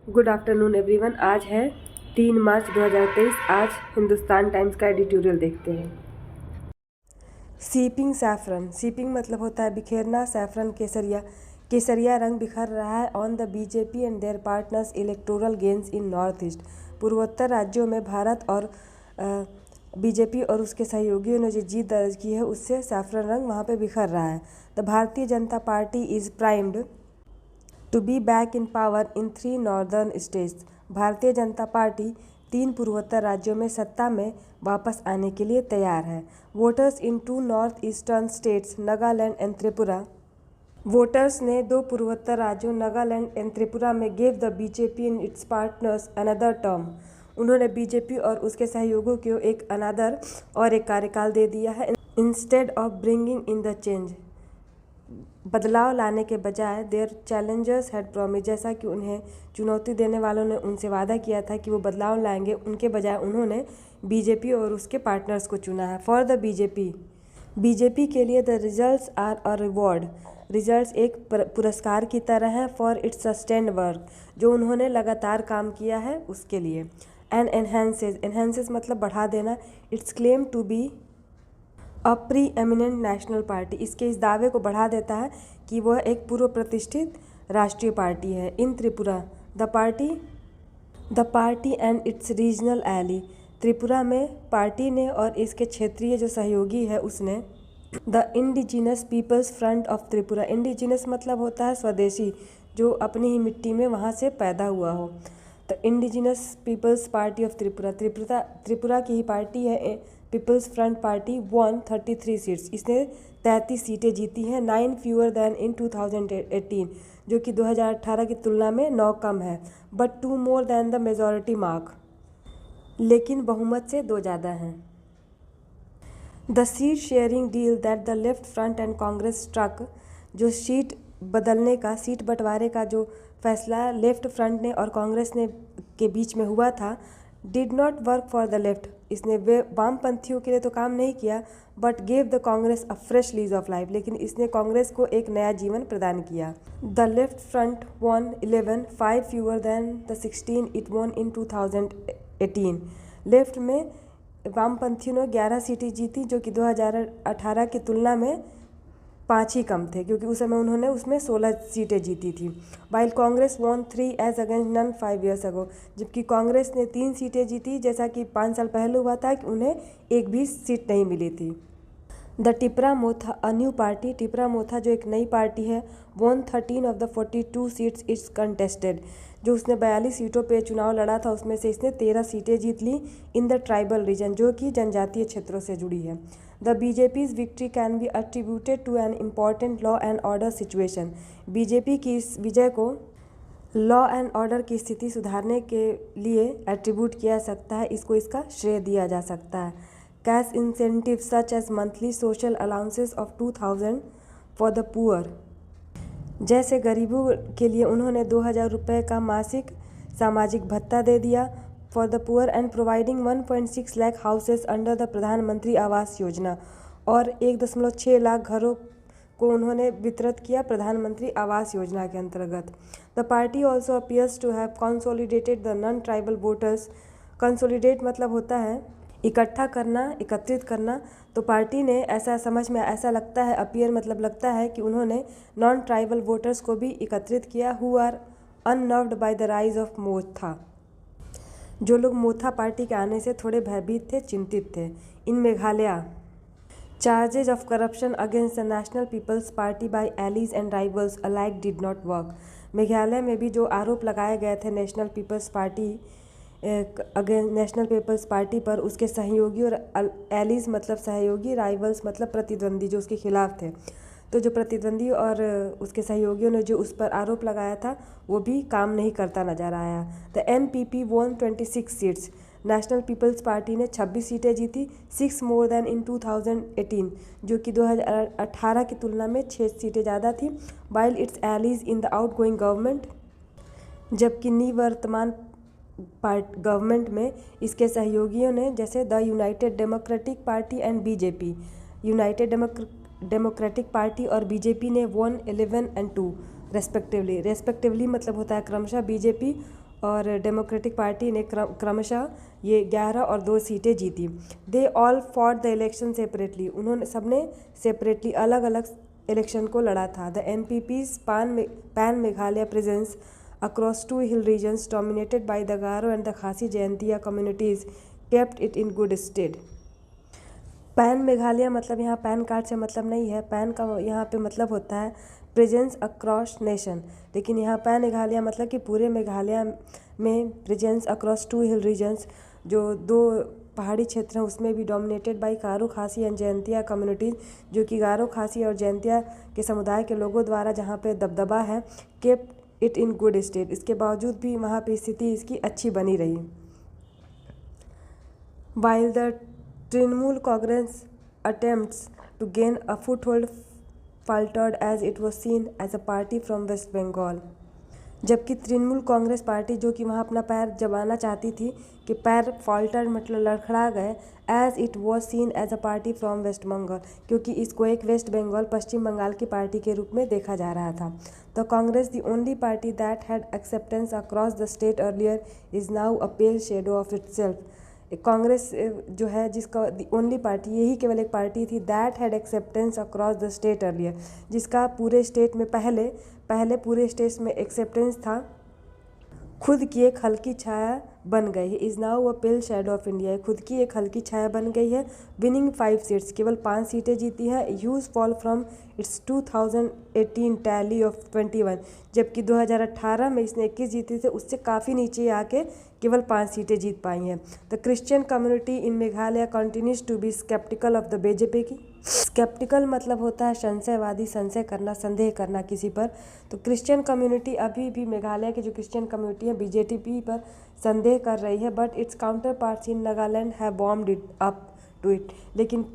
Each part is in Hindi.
Good afternoon everyone. आज है 3 मार्च 2023। आज हिंदुस्तान टाइम्स का एडिटोरियल देखते हैं। Seeping saffron. सीपिंग मतलब होता है बिखेरना। सैफरन केसरिया। केसरिया रंग बिखर रहा है on the BJP and there partners electoral gains in north east. पूर्वोत्तर राज्यों में भारत और बीजेपी और उसके सहयोगियों ने जो जीत दर्ज की है उससे सैफरन रंग वहाँ पे बिखर रहा है। The Bharatiya Janata Party is primed to be back in power in 3 northern states. Bharatiya Janata party 3 पूर्वोत्तर राज्यों में सत्ता में वापस आने के लिए तैयार है। Voters in 2 north eastern states Nagaland and Tripura. Voters ने 2 पूर्वोत्तर राज्यों नागालैंड एंड त्रिपुरा में gave the BJP and it's partners another term. उन्होंने बीजेपी और उसके सहयोगियों को एक अनादर और एक कार्यकाल दे दिया है। Instead of bringing in the change, बदलाव लाने के बजाय देयर चैलेंजर्स हैड प्रॉमिस, जैसा कि उन्हें चुनौती देने वालों ने उनसे वादा किया था कि वो बदलाव लाएंगे, उनके बजाय उन्होंने बीजेपी और उसके पार्टनर्स को चुना है। फॉर द बीजेपी के लिए the results are a reward. Results एक पुरस्कार की तरह है। फॉर इट्स सस्टेन्ड वर्क, जो उन्होंने लगातार काम किया है उसके लिए। एंड एनहेंसेस मतलब बढ़ा देना। Its claim to be a preeminent national party, इसके इस दावे को बढ़ा देता है कि वह एक पूर्व प्रतिष्ठित राष्ट्रीय पार्टी है। In Tripura the party and it's regional ally. Tripura में पार्टी ने और इसके क्षेत्रीय जो सहयोगी है उसने the Indigenous People's Front of Tripura. Indigenous मतलब होता है स्वदेशी, जो अपनी ही मिट्टी में वहाँ से पैदा हुआ हो। The Indigenous People's Party of Tripura की ही पार्टी है People's Front party. Won 33 seats, इसने 33 सीटें जीती हैं। 9 फ्यूअर दैन इन 2018, जो कि 2018 की तुलना में 9 कम है। But 2 more than the majority mark, लेकिन बहुमत से 2 ज़्यादा हैं। The seat sharing deal that the Left Front and Congress struck, जो सीट बंटवारे का जो फैसला लेफ्ट फ्रंट ने और कांग्रेस ने के बीच में हुआ था, did not work for the left, इसने वे वामपंथियों के लिए तो काम नहीं किया, but gave the Congress a fresh lease of life, लेकिन इसने कांग्रेस को एक नया जीवन प्रदान किया। The Left Front won 11, 5 fewer than the 16 it won in 2018। Left में वामपंथियों ने 11 सीटें जीती, जो कि 2018 की तुलना में 5 ही कम थे, क्योंकि उस समय उन्होंने उसमें 16 सीटें जीती थी। While Congress won 3 as against none 5 years ago, जबकि कांग्रेस ने 3 सीटें जीती, जैसा कि 5 साल पहले हुआ था कि उन्हें एक भी सीट नहीं मिली थी। The Tipra Motha a new party. Tipra Motha जो एक नई पार्टी है, won 13 of the 42 seats it's contested, जो उसने 42 सीटों पे चुनाव लड़ा था उसमें से इसने 13 सीटें जीत ली इन द ट्राइबल रीजन, जो कि जनजातीय क्षेत्रों से जुड़ी है। The BJP's victory can be attributed to an important law and order situation. BJP की इस विजय को लॉ एंड ऑर्डर की स्थिति सुधारने के लिए एट्रीब्यूट किया जा सकता है, इसको इसका श्रेय दिया जा सकता है। Cash incentive such as monthly social allowances of 2000 for the poor, जैसे गरीबों के लिए उन्होंने 2000 रुपये का मासिक सामाजिक भत्ता दे दिया। For the poor and providing 1.6 lakh houses under the प्रधानमंत्री आवास योजना, और 1.6 लाख घरों को उन्होंने वितरित किया प्रधानमंत्री आवास योजना के अंतर्गत। The party also appears to have consolidated the non tribal voters. Consolidate मतलब होता है इकट्ठा करना, एकत्रित करना। तो पार्टी ने ऐसा समझ में ऐसा लगता है, अपीयर मतलब लगता है कि उन्होंने नॉन ट्राइबल वोटर्स को भी एकत्रित किया, who are unnerved by the rise of Motha, जो लोग मोथा पार्टी के आने से थोड़े भयभीत थे, चिंतित थे। In Meghalaya charges of corruption against the national peoples party by allies and rivals alike did not work. Meghalaya में भी जो आरोप लगाए गए थे नेशनल पीपल्स पार्टी पर, उसके सहयोगी और एलीज मतलब सहयोगी, राइवल्स मतलब प्रतिद्वंदी जो उसके खिलाफ थे, तो जो प्रतिद्वंदी और उसके सहयोगियों ने जो उस पर आरोप लगाया था वो भी काम नहीं करता नजर आया। The NPP won 26 seats. National peoples Party ने 26 सीटें जीती, 6 मोर दैन इन 2018, जो कि 2018 की तुलना में 6 सीटें ज़्यादा थी। While it's allies in the outgoing government, जबकि निवर्तमान गवर्नमेंट में इसके सहयोगियों ने, जैसे the United democratic party and BJP, United democratic party और बीजेपी ने 1, 11 एंड 2 रेस्पेक्टिवली मतलब होता है क्रमशः बीजेपी और डेमोक्रेटिक पार्टी ने क्रमशः ये 11 और 2 सीटें जीती। They all fought the election separately, उन्होंने सबने सेपरेटली अलग अलग इलेक्शन को लड़ा था। The NPP's pan Meghalaya presence across 2 hill regions dominated by the Garo and the Khasi Jaintia communities kept it in good state। Pan Meghalaya मतलब यहाँ पैन कार्ड से मतलब नहीं है, पैन का यहाँ पे मतलब होता है प्रेजेंस अक्रॉस नेशन, लेकिन यहाँ पैन मेघालय मतलब कि पूरे मेघालय में प्रेजेंस अक्रॉस 2 हिल रीजन्स, जो 2 पहाड़ी क्षेत्र हैं उसमें भी डोमिनेटेड बाई गारो खासी एंड जैंतिया कम्युनिटीज़, जो कि गारो खासी और जैंतिया के समुदाय के लोगों द्वारा जहाँ पे दबदबा है, kept it in good state, इसके बावजूद भी वहाँ पे स्थिति इसकी अच्छी बनी रही। While the Trinamool Congress attempts to gain a foothold faltered as it was seen as a party from West Bengal, जबकि तृणमूल कांग्रेस पार्टी जो कि वहाँ अपना पैर जमाना चाहती थी कि पैर फॉल्टर मतलब लड़खड़ा गए, as it was seen as a party from West Bengal, क्योंकि इसको एक वेस्ट बंगाल पश्चिम बंगाल की पार्टी के रूप में देखा जा रहा था। The Congress the only party that had acceptance across the state earlier is now a pale shadow of itself. Congress जो है जिसका ओनली पार्टी, यही केवल एक पार्टी थी that had acceptance across the state earlier, जिसका पूरे स्टेट में पहले पूरे स्टेट में एक्सेप्टेंस था, खुद की एक हल्की छाया बन गई है। Is now a pale shadow of India, खुद की एक हल्की छाया बन गई है। विनिंग 5 सीट्स, केवल 5 सीटें जीती है। Huge fall from its 2018 tally of 21, जबकि 2018 में इसने 21 जीती थे, उससे काफ़ी नीचे आके केवल 5 सीटें जीत पाई हैं। The Christian community in Meghalaya continues to be sceptical of the BJP की। स्केप्टिकल मतलब होता है संशयवादी, संशय करना, संदेह करना किसी पर। तो क्रिश्चियन कम्युनिटी अभी भी मेघालय की जो क्रिश्चियन कम्युनिटी है बीजेपी पर संदेह कर रही है, but its counterparts in Nagaland have bombed it up to it, लेकिन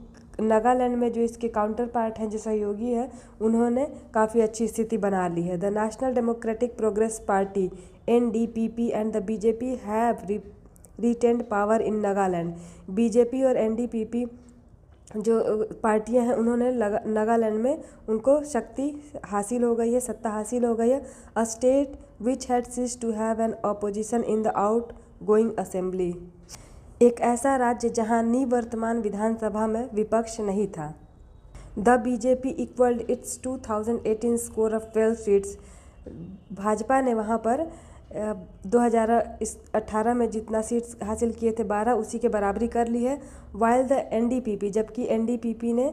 नागालैंड में जो इसके काउंटर पार्ट हैं, जो सहयोगी है, उन्होंने काफ़ी अच्छी स्थिति बना ली है। The national democratic progress party NDPP and the BJP have retained power in Nagaland. BJP और NDPP जो पार्टियां हैं उन्होंने नागालैंड में उनको शक्ति हासिल हो गई है, सत्ता हासिल हो गई है। A state which had ceased to have an opposition in the outgoing assembly, एक ऐसा राज्य जहां निवर्तमान विधानसभा में विपक्ष नहीं था। The BJP equalled it's 2018 score of 12 seats, Bhajpa ने वहां पर 2018 में जितना सीट्स हासिल किए थे 12, उसी के बराबरी कर ली है। वाइल द NDPP, जबकि NDPP ने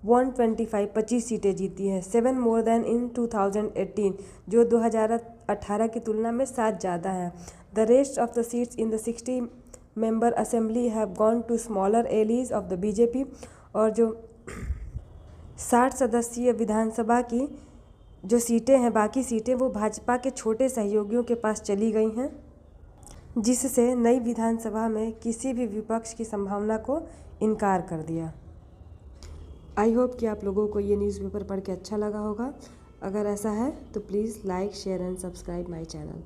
25 सीटें जीती हैं, 7 मोर देन इन 2018, जो 2018 की तुलना में 7 ज़्यादा है। The rest of the seats in the 60 member assembly have gone to smaller allies of the BJP, और जो 60 सदस्यीय विधानसभा की जो सीटें हैं, बाकी सीटें वो भाजपा के छोटे सहयोगियों के पास चली गई हैं, जिससे नई विधानसभा में किसी भी विपक्ष की संभावना को इनकार कर दिया। आई होप कि आप लोगों को ये न्यूज़पेपर पढ़ के अच्छा लगा होगा। अगर ऐसा है तो please like, share and subscribe my channel.